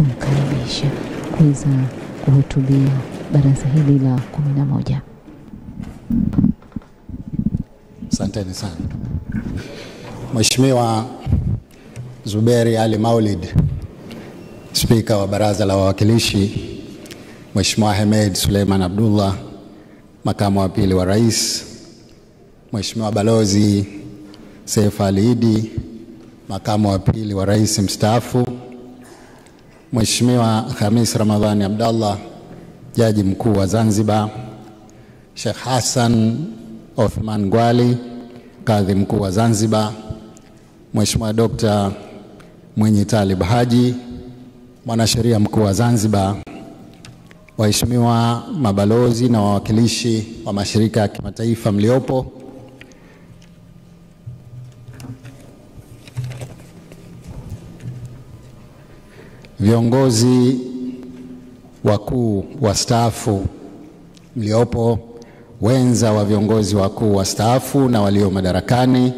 kumkaribisha kuweza kuhutubia baraza hili la 11. Asanteni sana. Mheshimiwa Zuberi Ali Maulid, Spika wa Baraza la Wawakilishi, Mheshimiwa Hamed Suleiman Abdullah, Makamu wa Pili wa Rais, Mheshimiwa Balozi Seif Ali Idi, Makamu wa Pili wa Rais mstaafu, Mheshimiwa Khamis Ramadhani Abdallah, Jaji Mkuu wa Zanzibar, Sheikh Hassan Othman Gwali, Kadhi Mkuu wa Zanzibar, Mheshimiwa Dr. Mwinyi Talib Haji, Mwanasheria Mkuu wa Zanzibar, waheshimiwa mabalozi na wawakilishi wa mashirika ya kimataifa mliopo, viongozi wakuu wastaafu mliopo, wenza wa viongozi wakuu wastaafu na walio madarakani,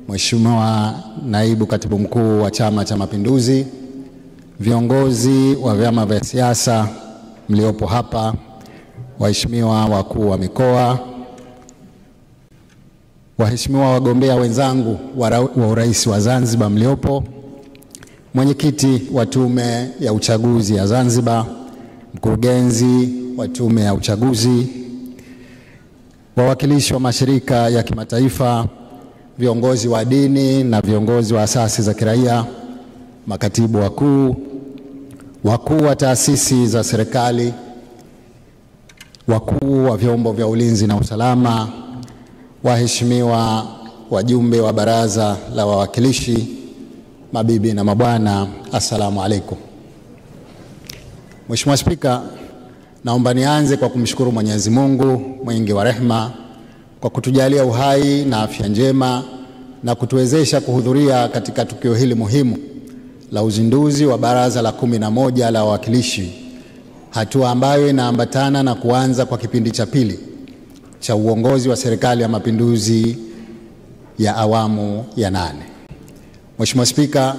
Mheshimiwa Naibu Katibu Mkuu wa Chama cha Mapinduzi, viongozi wa vyama vya siasa mliopo hapa, waheshimiwa wakuu wa mikoa, waheshimiwa wagombea wenzangu wa urais wa Zanzibar mliopo, mwenyekiti wa Tume ya Uchaguzi ya Zanzibar, mkurugenzi wa Tume ya Uchaguzi, wawakilishi wa mashirika ya kimataifa, viongozi wa dini na viongozi wa asasi za kiraia, makatibu wakuu, wakuu wa taasisi za serikali, wakuu wa vyombo vya ulinzi na usalama, waheshimiwa wajumbe wa Baraza la Wawakilishi, mabibi na mabwana, assalamu alaikum. Mheshimiwa Spika, naomba nianze kwa kumshukuru Mwenyezi Mungu mwingi wa rehema kwa kutujalia uhai na afya njema na kutuwezesha kuhudhuria katika tukio hili muhimu la uzinduzi wa Baraza la 11 la Wawakilishi, hatua ambayo inaambatana na kuanza kwa kipindi cha pili cha uongozi wa Serikali ya Mapinduzi ya awamu ya 8. Mheshimiwa Spika,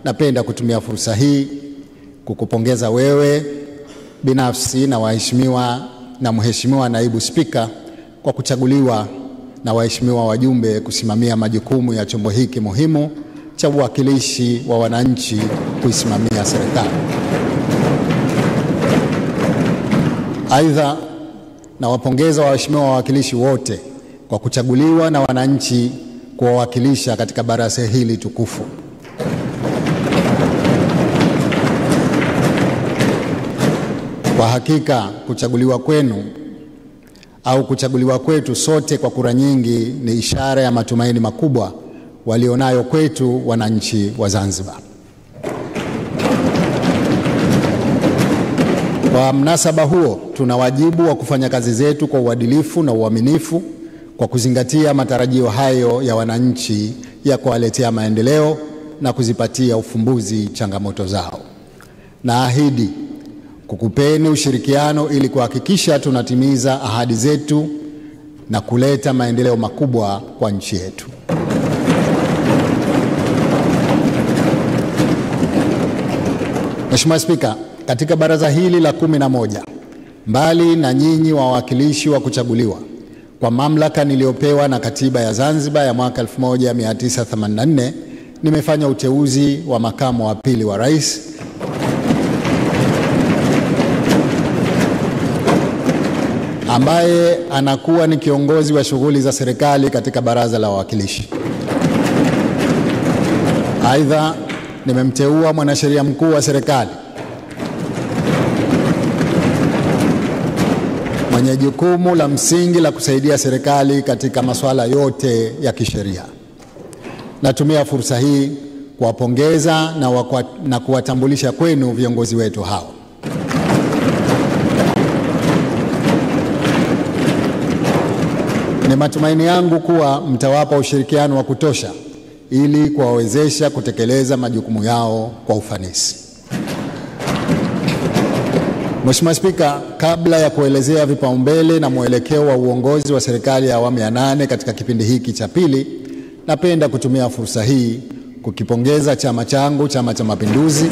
napenda kutumia fursa hii kukupongeza wewe binafsi na waheshimiwa na Mheshimiwa Naibu Spika kwa kuchaguliwa na waheshimiwa wajumbe kusimamia majukumu ya chombo hiki muhimu cha uwakilishi wa wananchi kuisimamia serikali. Aidha, nawapongeza waheshimiwa wawakilishi wote kwa kuchaguliwa na wananchi kuwawakilisha katika baraza hili tukufu. Kwa hakika kuchaguliwa kwenu au kuchaguliwa kwetu sote kwa kura nyingi ni ishara ya matumaini makubwa walionayo kwetu wananchi wa Zanzibar. Kwa mnasaba huo, tuna wajibu wa kufanya kazi zetu kwa uadilifu na uaminifu kwa kuzingatia matarajio hayo ya wananchi ya kuwaletea maendeleo na kuzipatia ufumbuzi changamoto zao. Naahidi kukupeni ushirikiano ili kuhakikisha tunatimiza ahadi zetu na kuleta maendeleo makubwa kwa nchi yetu. Mheshimiwa Spika, katika baraza hili la 11, mbali na nyinyi wawakilishi wa kuchaguliwa kwa mamlaka niliyopewa na Katiba ya Zanzibar ya mwaka 1984, nimefanya uteuzi wa makamu wa pili wa rais ambaye anakuwa ni kiongozi wa shughuli za serikali katika Baraza la Wawakilishi. Aidha, nimemteua mwanasheria mkuu wa serikali mwenye jukumu la msingi la kusaidia serikali katika masuala yote ya kisheria. Natumia fursa hii kuwapongeza na kuwatambulisha kwenu viongozi wetu hao. Ni matumaini yangu kuwa mtawapa ushirikiano wa kutosha ili kuwawezesha kutekeleza majukumu yao kwa ufanisi. Mheshimiwa Spika, kabla ya kuelezea vipaumbele na mwelekeo wa uongozi wa serikali ya awamu ya 8 katika kipindi hiki cha pili, napenda kutumia fursa hii kukipongeza chama changu, Chama cha Mapinduzi,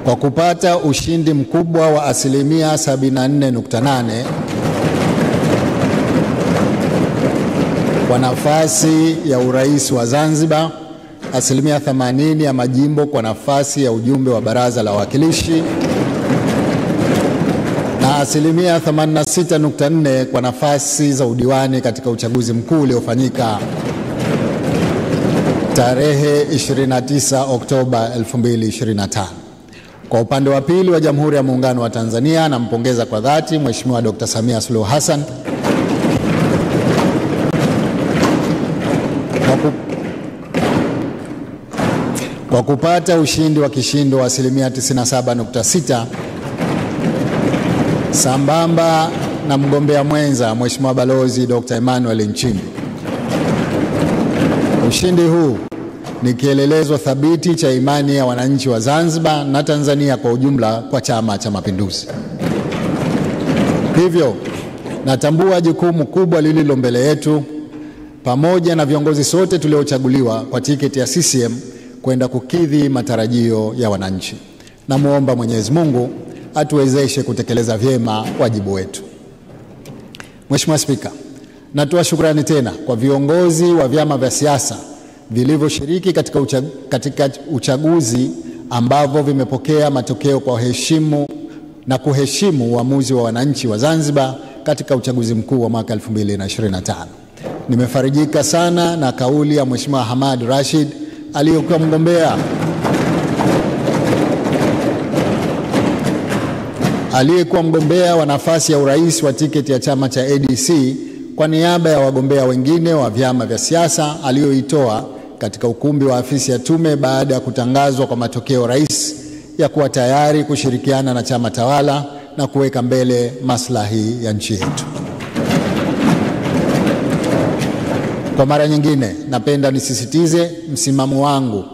kwa kupata ushindi mkubwa wa asilimia 74.8 kwa nafasi ya urais wa Zanzibar, asilimia 80 ya majimbo kwa nafasi ya ujumbe wa Baraza la Wawakilishi na asilimia 86.4 kwa nafasi za udiwani katika uchaguzi mkuu uliofanyika tarehe 29 Oktoba 2025. Kwa upande wa pili wa Jamhuri ya Muungano wa Tanzania, nampongeza kwa dhati Mheshimiwa Dr. Samia Suluhu Hassan kwa kupata ushindi wa kishindo wa asilimia 97.6 sambamba na mgombea mwenza Mheshimiwa Balozi Dr. Emmanuel Nchimbi. Ushindi huu ni kielelezo thabiti cha imani ya wananchi wa Zanzibar na Tanzania kwa ujumla kwa Chama cha Mapinduzi. Hivyo, natambua jukumu kubwa lililo mbele yetu pamoja na viongozi sote tuliochaguliwa kwa tiketi ya CCM kwenda kukidhi matarajio ya wananchi. Namuomba Mwenyezi Mungu atuwezeshe kutekeleza vyema wajibu wetu. Mheshimiwa Spika, natoa shukrani tena kwa viongozi wa vyama vya siasa vilivyoshiriki katika uchaguzi ambavyo vimepokea matokeo kwa heshima na kuheshimu uamuzi wa wananchi wa Zanzibar katika uchaguzi mkuu wa mwaka 2025. Nimefarijika sana na kauli ya Mheshimiwa Hamad Rashid aliyekuwa mgombea wa nafasi ya urais wa tiketi ya chama cha ADC kwa niaba ya wagombea wengine wa vyama vya siasa aliyoitoa katika ukumbi wa afisi ya tume baada ya kutangazwa kwa matokeo rais ya kuwa tayari kushirikiana na chama tawala na kuweka mbele maslahi ya nchi yetu. Kwa mara nyingine, napenda nisisitize msimamo wangu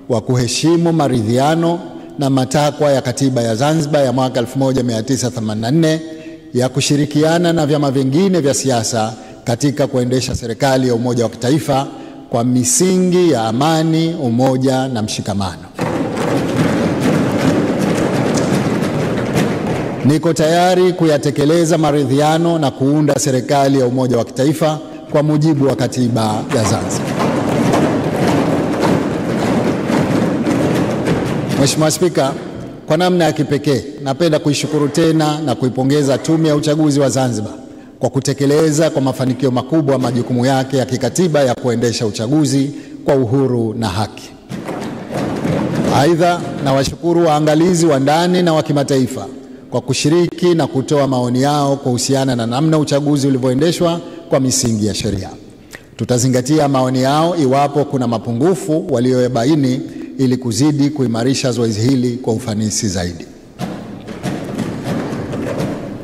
wa kuheshimu maridhiano na matakwa ya katiba ya Zanzibar ya mwaka 1984 ya kushirikiana na vyama vingine vya siasa katika kuendesha serikali ya umoja wa kitaifa kwa misingi ya amani, umoja na mshikamano. Niko tayari kuyatekeleza maridhiano na kuunda serikali ya umoja wa kitaifa kwa mujibu wa katiba ya Zanzibar. Mheshimiwa Spika, kwa namna ya kipekee napenda kuishukuru tena na kuipongeza Tume ya Uchaguzi wa Zanzibar kwa kutekeleza kwa mafanikio makubwa majukumu yake ya kikatiba ya kuendesha uchaguzi kwa uhuru na haki. Aidha, nawashukuru waangalizi wa ndani na wa kimataifa kwa kushiriki na kutoa maoni yao kuhusiana na namna uchaguzi ulivyoendeshwa kwa misingi ya sheria. Tutazingatia maoni yao iwapo kuna mapungufu walioyabaini ili kuzidi kuimarisha zoezi hili kwa ufanisi zaidi.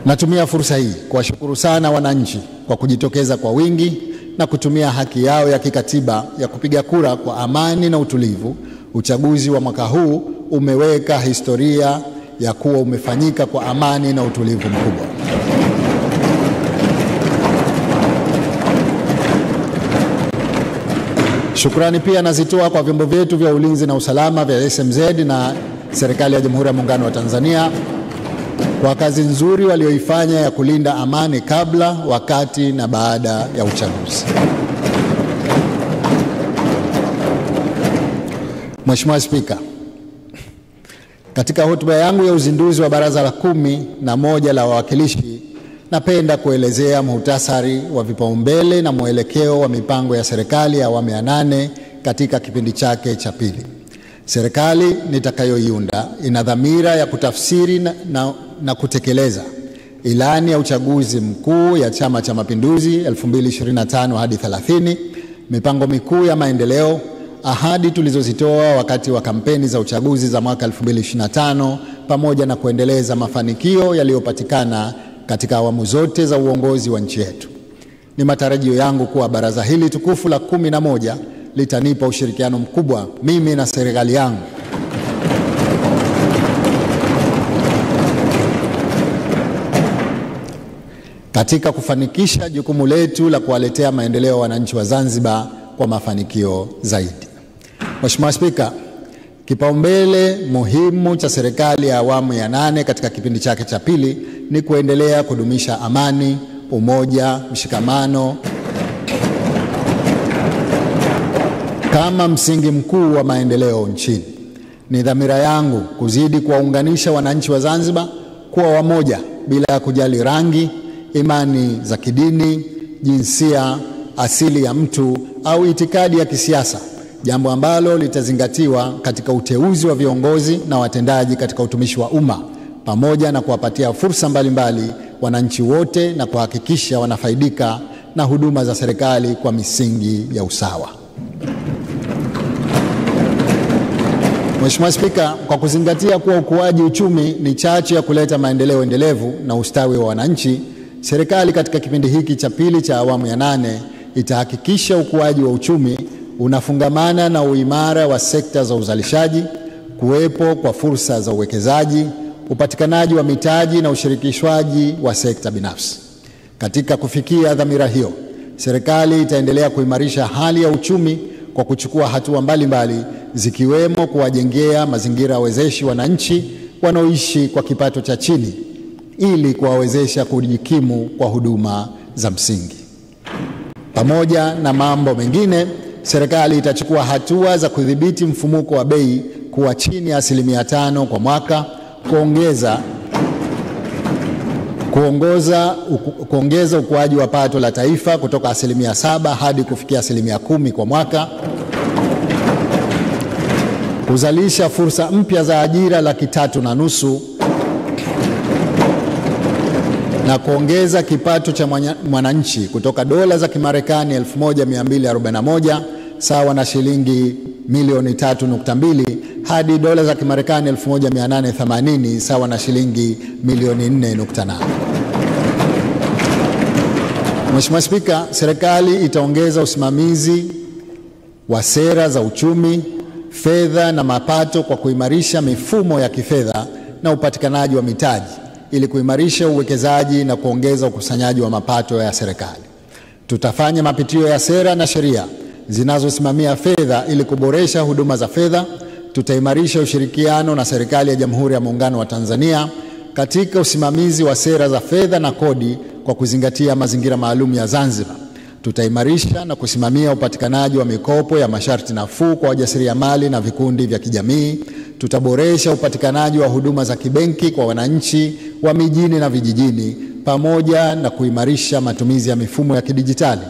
Natumia fursa hii kuwashukuru sana wananchi kwa kujitokeza kwa wingi na kutumia haki yao ya kikatiba ya kupiga kura kwa amani na utulivu. Uchaguzi wa mwaka huu umeweka historia ya kuwa umefanyika kwa amani na utulivu mkubwa. Shukrani pia nazitoa kwa vyombo vyetu vya ulinzi na usalama vya SMZ na serikali ya Jamhuri ya Muungano wa Tanzania kwa kazi nzuri walioifanya ya kulinda amani kabla, wakati na baada ya uchaguzi. Mheshimiwa Spika, katika hotuba yangu ya uzinduzi wa Baraza la 11 la Wawakilishi, napenda kuelezea muhtasari wa vipaumbele na mwelekeo wa mipango ya serikali ya awamu ya 8 katika kipindi chake cha pili. Serikali nitakayoiunda ina dhamira ya kutafsiri na kutekeleza ilani ya uchaguzi mkuu ya Chama cha Mapinduzi 2025 hadi 30, mipango mikuu ya maendeleo, ahadi tulizozitoa wakati wa kampeni za uchaguzi za mwaka 2025, pamoja na kuendeleza mafanikio yaliyopatikana katika awamu zote za uongozi wa nchi yetu. Ni matarajio yangu kuwa baraza hili tukufu la 11 litanipa ushirikiano mkubwa mimi na serikali yangu katika kufanikisha jukumu letu la kuwaletea maendeleo wananchi wa Zanzibar kwa mafanikio zaidi. Mheshimiwa Spika, Kipaumbele muhimu cha serikali ya awamu ya 8 katika kipindi chake cha pili ni kuendelea kudumisha amani, umoja, mshikamano kama msingi mkuu wa maendeleo nchini. Ni dhamira yangu kuzidi kuwaunganisha wananchi wa Zanzibar kuwa wamoja bila ya kujali rangi, imani za kidini, jinsia, asili ya mtu au itikadi ya kisiasa, jambo ambalo litazingatiwa katika uteuzi wa viongozi na watendaji katika utumishi wa umma, pamoja na kuwapatia fursa mbalimbali wananchi wote na kuhakikisha wanafaidika na huduma za serikali kwa misingi ya usawa. Mheshimiwa Spika, kwa kuzingatia kuwa ukuaji uchumi ni chachu ya kuleta maendeleo endelevu na ustawi wa wananchi, serikali katika kipindi hiki cha pili cha awamu ya 8 itahakikisha ukuaji wa uchumi unafungamana na uimara wa sekta za uzalishaji, kuwepo kwa fursa za uwekezaji, upatikanaji wa mitaji na ushirikishwaji wa sekta binafsi. Katika kufikia dhamira hiyo, serikali itaendelea kuimarisha hali ya uchumi kwa kuchukua hatua mbalimbali zikiwemo kuwajengea mazingira wezeshi wananchi wanaoishi kwa kipato cha chini ili kuwawezesha kujikimu kwa huduma za msingi. Pamoja na mambo mengine, serikali itachukua hatua za kudhibiti mfumuko wa bei kuwa chini ya 5% kwa mwaka, kuongeza ukuaji wa pato la taifa kutoka 7% hadi kufikia 10% kwa mwaka, kuzalisha fursa mpya za ajira 3.5 na kuongeza kipato cha mwananchi kutoka dola za Kimarekani 1241 sawa na shilingi milioni 3.2 hadi dola za Kimarekani 1880 sawa na shilingi milioni 4.8. Mheshimiwa Spika, serikali itaongeza usimamizi wa sera za uchumi, fedha na mapato kwa kuimarisha mifumo ya kifedha na upatikanaji wa mitaji ili kuimarisha uwekezaji na kuongeza ukusanyaji wa mapato ya serikali. Tutafanya mapitio ya sera na sheria zinazosimamia fedha ili kuboresha huduma za fedha. Tutaimarisha ushirikiano na serikali ya Jamhuri ya Muungano wa Tanzania katika usimamizi wa sera za fedha na kodi kwa kuzingatia mazingira maalum ya Zanzibar. Tutaimarisha na kusimamia upatikanaji wa mikopo ya masharti nafuu kwa wajasiriamali na vikundi vya kijamii. Tutaboresha upatikanaji wa huduma za kibenki kwa wananchi wa mijini na vijijini, pamoja na kuimarisha matumizi ya mifumo ya kidijitali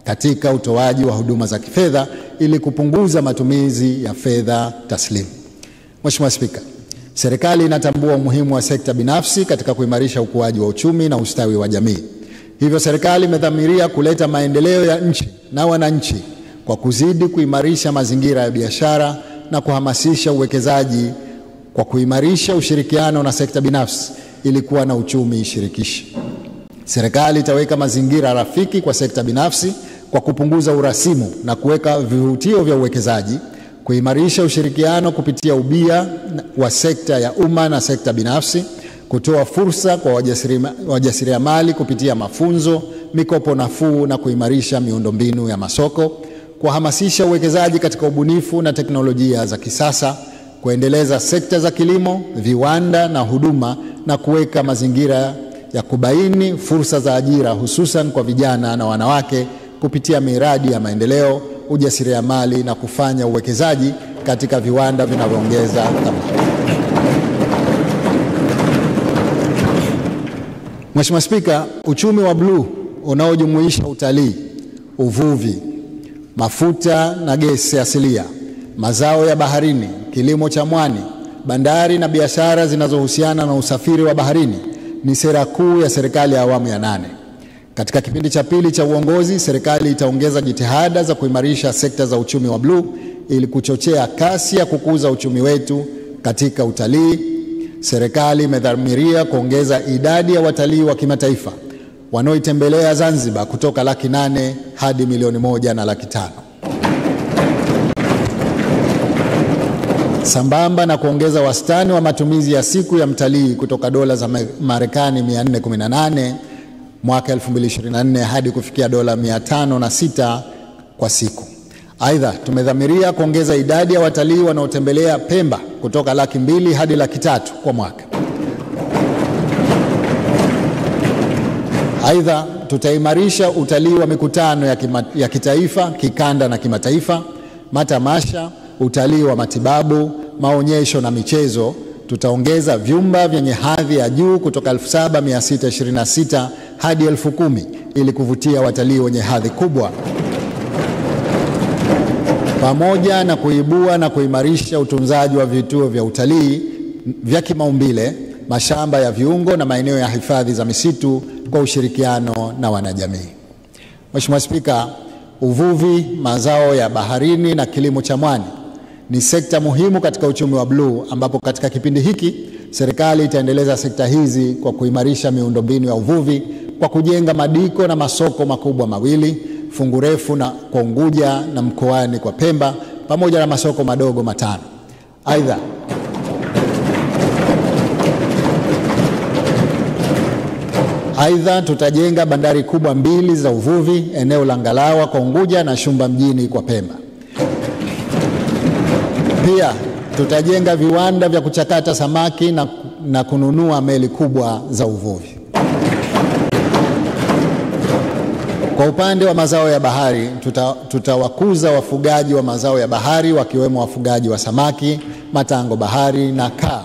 katika utoaji wa huduma za kifedha ili kupunguza matumizi ya fedha taslimu. Mheshimiwa Spika, serikali inatambua umuhimu wa sekta binafsi katika kuimarisha ukuaji wa uchumi na ustawi wa jamii. Hivyo serikali imedhamiria kuleta maendeleo ya nchi na wananchi kwa kuzidi kuimarisha mazingira ya biashara na kuhamasisha uwekezaji kwa kuimarisha ushirikiano na sekta binafsi ili kuwa na uchumi shirikishi. Serikali itaweka mazingira rafiki kwa sekta binafsi kwa kupunguza urasimu na kuweka vivutio vya uwekezaji, kuimarisha ushirikiano kupitia ubia wa sekta ya umma na sekta binafsi, kutoa fursa kwa wajasiriamali kupitia mafunzo, mikopo nafuu na kuimarisha miundombinu ya masoko, kuhamasisha uwekezaji katika ubunifu na teknolojia za kisasa, kuendeleza sekta za kilimo, viwanda na huduma na kuweka mazingira ya kubaini fursa za ajira hususan kwa vijana na wanawake kupitia miradi ya maendeleo, ujasiriamali na kufanya uwekezaji katika viwanda vinavyoongeza thamani. Mheshimiwa Spika, uchumi wa bluu unaojumuisha utalii, uvuvi, mafuta na gesi asilia, mazao ya baharini, kilimo cha mwani, bandari na biashara zinazohusiana na usafiri wa baharini ni sera kuu ya serikali ya awamu ya 8. Katika kipindi cha pili cha uongozi, serikali itaongeza jitihada za kuimarisha sekta za uchumi wa bluu ili kuchochea kasi ya kukuza uchumi wetu. Katika utalii, serikali imedhamiria kuongeza idadi ya watalii wa kimataifa wanaoitembelea Zanzibar kutoka 800,000 hadi 1,500,000. Sambamba na kuongeza wastani wa matumizi ya siku ya mtalii kutoka dola za Marekani 418 mwaka 2024 hadi kufikia dola 506 kwa siku. Aidha, tumedhamiria kuongeza idadi ya watalii wanaotembelea Pemba kutoka 200,000 hadi 300,000 kwa mwaka. Aidha, tutaimarisha utalii wa mikutano ya kitaifa, kikanda na kimataifa, matamasha, utalii wa matibabu, maonyesho na michezo. Tutaongeza vyumba vyenye hadhi ya juu kutoka 7,626 hadi 10,000 ili kuvutia watalii wenye hadhi kubwa, pamoja na kuibua na kuimarisha utunzaji wa vituo vya utalii vya kimaumbile, mashamba ya viungo na maeneo ya hifadhi za misitu kwa ushirikiano na wanajamii. Mheshimiwa Spika, uvuvi, mazao ya baharini na kilimo cha mwani ni sekta muhimu katika uchumi wa bluu, ambapo katika kipindi hiki serikali itaendeleza sekta hizi kwa kuimarisha miundombinu ya uvuvi kwa kujenga madiko na masoko makubwa mawili, Fungu Refu na kwa Unguja na Mkoani kwa Pemba, pamoja na masoko madogo 5. Aidha, tutajenga bandari kubwa 2 za uvuvi, eneo la Ngalawa kwa Unguja na Shumba mjini kwa Pemba. Pia tutajenga viwanda vya kuchakata samaki na kununua meli kubwa za uvuvi. Kwa upande wa mazao ya bahari, tutawakuza wafugaji wa mazao ya bahari wakiwemo wafugaji wa samaki, matango bahari na kaa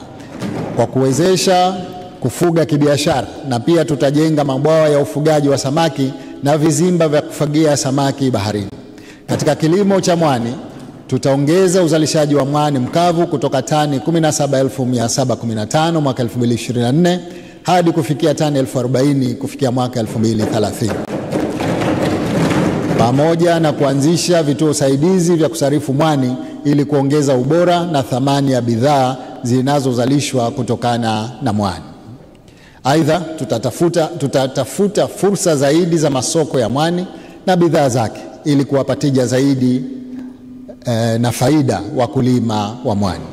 kwa kuwezesha kufuga kibiashara, na pia tutajenga mabwawa ya ufugaji wa samaki na vizimba vya kufugia samaki baharini. Katika kilimo cha mwani, tutaongeza uzalishaji wa mwani mkavu kutoka tani 17,715 mwaka 2024 hadi kufikia tani 40,000 kufikia mwaka 2030, pamoja na kuanzisha vituo saidizi vya kusarifu mwani ili kuongeza ubora na thamani ya bidhaa zinazozalishwa kutokana na mwani. Aidha, tutatafuta fursa zaidi za masoko ya mwani na bidhaa zake ili kuwapa tija zaidi na faida wakulima wa mwani.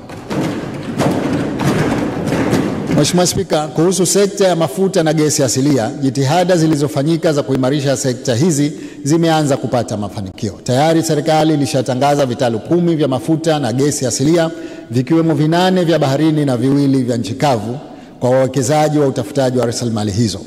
Mheshimiwa Spika, kuhusu sekta ya mafuta na gesi asilia, jitihada zilizofanyika za kuimarisha sekta hizi zimeanza kupata mafanikio. Tayari serikali ilishatangaza vitalu 10 vya mafuta na gesi asilia, vikiwemo 8 vya baharini na 2 vya nchi kavu kwa wawekezaji wa utafutaji wa rasilimali hizo.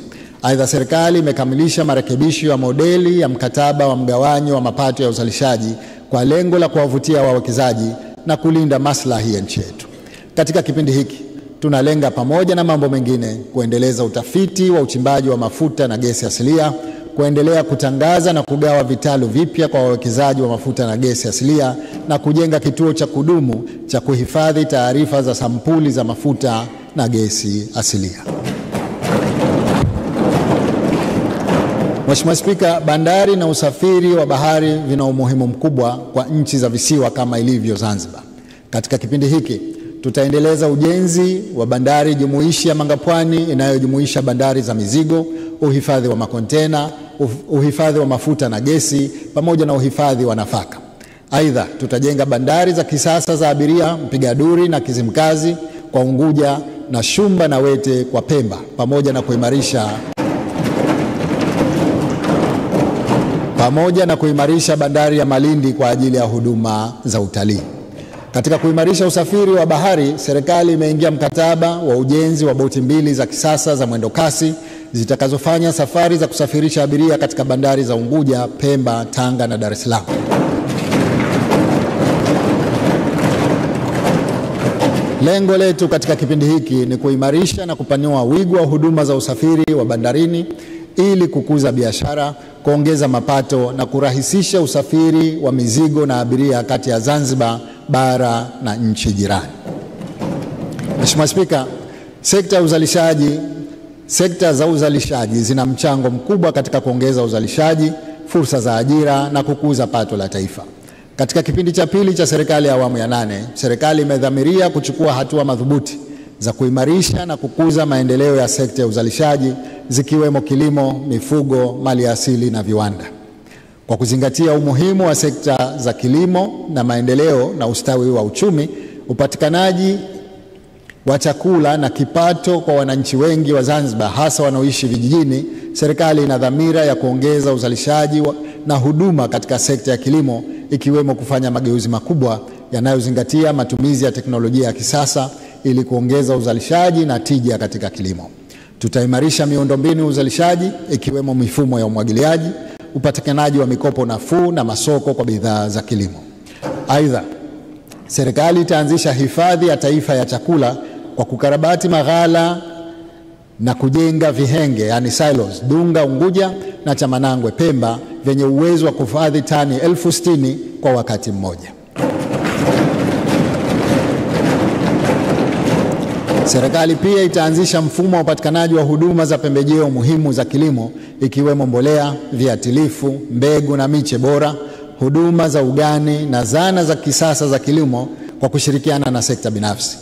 Aidha, serikali imekamilisha marekebisho ya modeli ya mkataba wa mgawanyo wa mapato ya uzalishaji kwa lengo la kuwavutia wawekezaji na kulinda maslahi ya nchi yetu. Katika kipindi hiki tunalenga, pamoja na mambo mengine, kuendeleza utafiti wa uchimbaji wa mafuta na gesi asilia, kuendelea kutangaza na kugawa vitalu vipya kwa wawekezaji wa mafuta na gesi asilia, na kujenga kituo cha kudumu cha kuhifadhi taarifa za sampuli za mafuta na gesi asilia. Mheshimiwa Spika, bandari na usafiri wa bahari vina umuhimu mkubwa kwa nchi za visiwa kama ilivyo Zanzibar. Katika kipindi hiki tutaendeleza ujenzi wa bandari jumuishi ya Mangapwani inayojumuisha bandari za mizigo, uhifadhi wa makontena, uhifadhi wa mafuta na gesi, pamoja na uhifadhi wa nafaka. Aidha, tutajenga bandari za kisasa za abiria, Mpigaduri na Kizimkazi kwa Unguja na Shumba na Wete kwa Pemba, pamoja na kuimarisha bandari ya Malindi kwa ajili ya huduma za utalii. Katika kuimarisha usafiri wa bahari, serikali imeingia mkataba wa ujenzi wa boti 2 za kisasa za mwendo kasi zitakazofanya safari za kusafirisha abiria katika bandari za Unguja, Pemba, Tanga na Dar es Salaam. Lengo letu katika kipindi hiki ni kuimarisha na kupanua wigo wa huduma za usafiri wa bandarini ili kukuza biashara, kuongeza mapato na kurahisisha usafiri wa mizigo na abiria kati ya Zanzibar, bara na nchi jirani. Mheshimiwa Spika, sekta za uzalishaji zina mchango mkubwa katika kuongeza uzalishaji, fursa za ajira na kukuza pato la taifa. Katika kipindi cha pili cha serikali ya awamu ya 8, serikali imedhamiria kuchukua hatua madhubuti za kuimarisha na kukuza maendeleo ya sekta ya uzalishaji, zikiwemo kilimo, mifugo, mali asili na viwanda. Kwa kuzingatia umuhimu wa sekta za kilimo na maendeleo na ustawi wa uchumi, upatikanaji wa chakula na kipato kwa wananchi wengi wa Zanzibar, hasa wanaoishi vijijini, serikali ina dhamira ya kuongeza uzalishaji na huduma katika sekta ya kilimo ikiwemo kufanya mageuzi makubwa yanayozingatia matumizi ya teknolojia ya kisasa ili kuongeza uzalishaji na tija katika kilimo. Tutaimarisha miundombinu ya uzalishaji ikiwemo mifumo ya umwagiliaji, upatikanaji wa mikopo nafuu na masoko kwa bidhaa za kilimo. Aidha, serikali itaanzisha hifadhi ya taifa ya chakula kwa kukarabati maghala na kujenga vihenge yani silos Dunga Unguja na Chamanangwe Pemba vyenye uwezo wa kuhifadhi tani 60,000 kwa wakati mmoja. Serikali pia itaanzisha mfumo wa upatikanaji wa huduma za pembejeo muhimu za kilimo ikiwemo mbolea, viuatilifu, mbegu na miche bora, huduma za ugani na zana za kisasa za kilimo kwa kushirikiana na sekta binafsi.